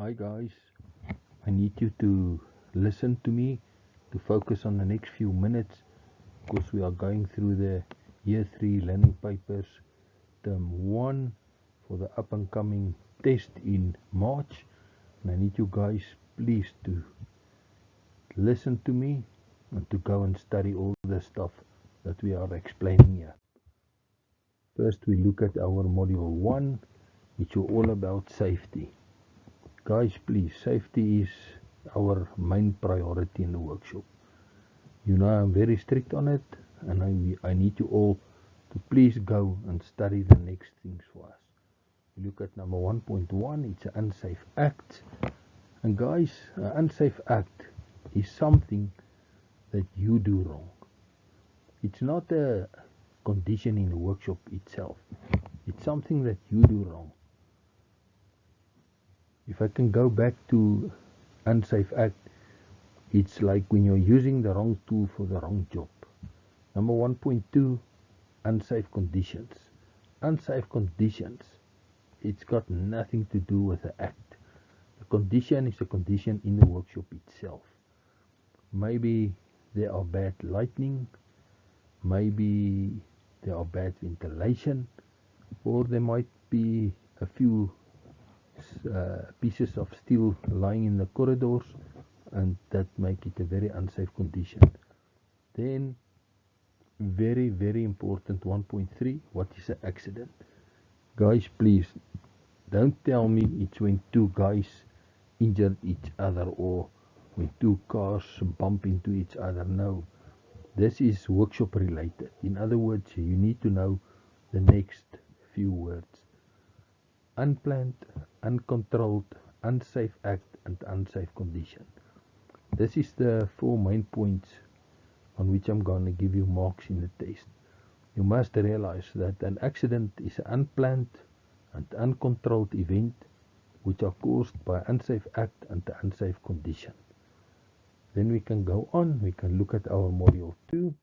Hi guys, I need you to listen to me, to focus on the next few minutes because we are going through the year 3 learning papers term 1 for the up and coming test in March, and I need you guys please to listen to me and to go and study all the stuff that we are explaining here. First we look at our module 1, which is all about safety. Guys, please, safety is our main priority in the workshop. You know I'm very strict on it, and I need you all to please go and study the next things for us. Look at number 1.1, it's an unsafe act. And guys, an unsafe act is something that you do wrong. It's not a condition in the workshop itself. It's something that you do wrong. If I can go back to unsafe act, it's like when you're using the wrong tool for the wrong job. Number 1.2, unsafe conditions. Unsafe conditions, it's got nothing to do with the act. The condition is a condition in the workshop itself. Maybe there are bad lighting, maybe there are bad ventilation, or there might be a few pieces of steel lying in the corridors, and that make it a very unsafe condition. Then very important 1.3, what is an accident? Guys, please don't tell me it's when two guys injured each other or when two cars bump into each other. No, this is workshop related. In other words, you need to know the next few words: unplanned, uncontrolled, unsafe act, and unsafe condition. This is the 4 main points on which I'm going to give you marks in the test. You must realize that an accident is an unplanned and uncontrolled event which are caused by unsafe act and unsafe condition. Then we can go on, we can look at our module 2.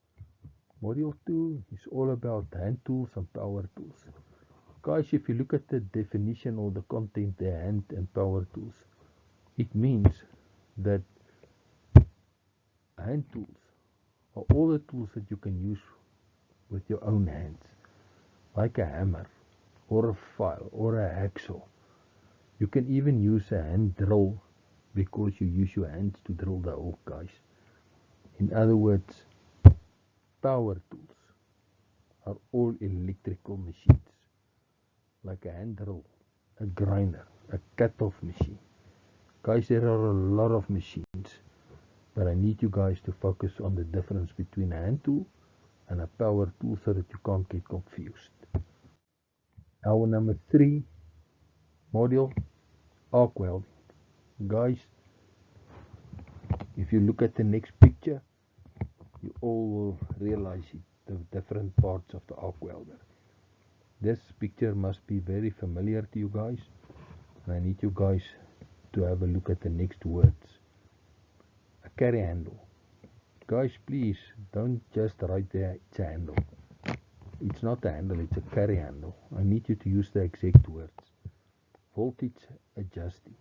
Module 2 is all about hand tools and power tools. Guys, if you look at the definition or the content, the hand and power tools, it means that hand tools are all the tools that you can use with your own hands, like a hammer or a file or a hacksaw. You can even use a hand drill because you use your hands to drill the hole, guys. In other words, power tools are all electrical machines, like a hand drill, a grinder, a cut-off machine. Guys, there are a lot of machines, but I need you guys to focus on the difference between a hand tool and a power tool so that you can't get confused. Our number 3 module, arc welding. Guys, if you look at the next picture, you all will realize it, the different parts of the arc welder. This picture must be very familiar to you guys, and I need you guys to have a look at the next words. A carry handle. Guys, please don't just write there it's a handle. It's not a handle, it's a carry handle. I need you to use the exact words. Voltage adjusting.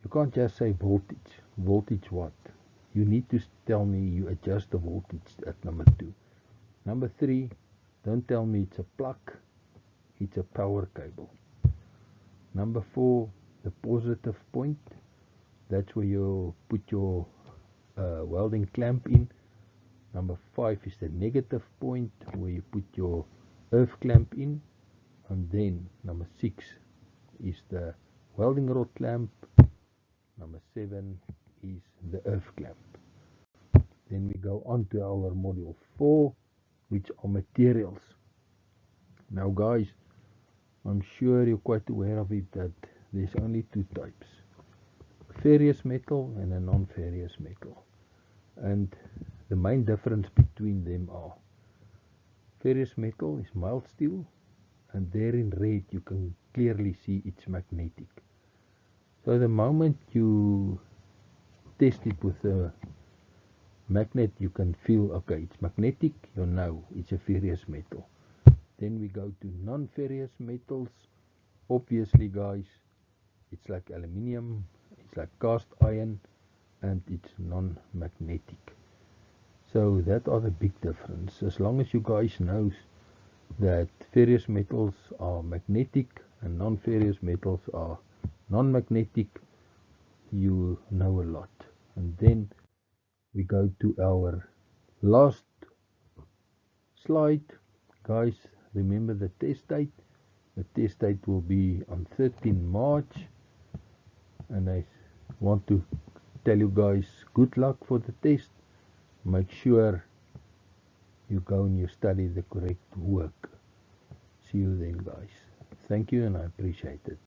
You can't just say voltage. Voltage what? You need to tell me you adjust the voltage at number 2. Number 3, don't tell me it's a plug, it's a power cable. Number 4, the positive point. That's where you put your welding clamp in. Number 5 is the negative point, where you put your earth clamp in. And then number 6 is the welding rod clamp. Number 7 is the earth clamp. Then we go on to our module 4, which are materials. Now guys, I'm sure you're quite aware of it that there's only 2 types: ferrous metal and a non-ferrous metal. And the main difference between them are: ferrous metal is mild steel, and there in red you can clearly see it's magnetic. So the moment you test it with a magnet, you can feel, okay, it's magnetic, you know it's a ferrous metal. Then we go to non-ferrous metals. Obviously guys, It's like aluminium, it's like cast iron, and it's non-magnetic. So that are the big difference. As long as you guys knows that ferrous metals are magnetic and non-ferrous metals are non-magnetic, you know a lot. And then we go to our last slide. Guys, remember the test date. The test date will be on 13 March. And I want to tell you guys good luck for the test. Make sure you go and you study the correct work. See you then, guys. Thank you, and I appreciate it.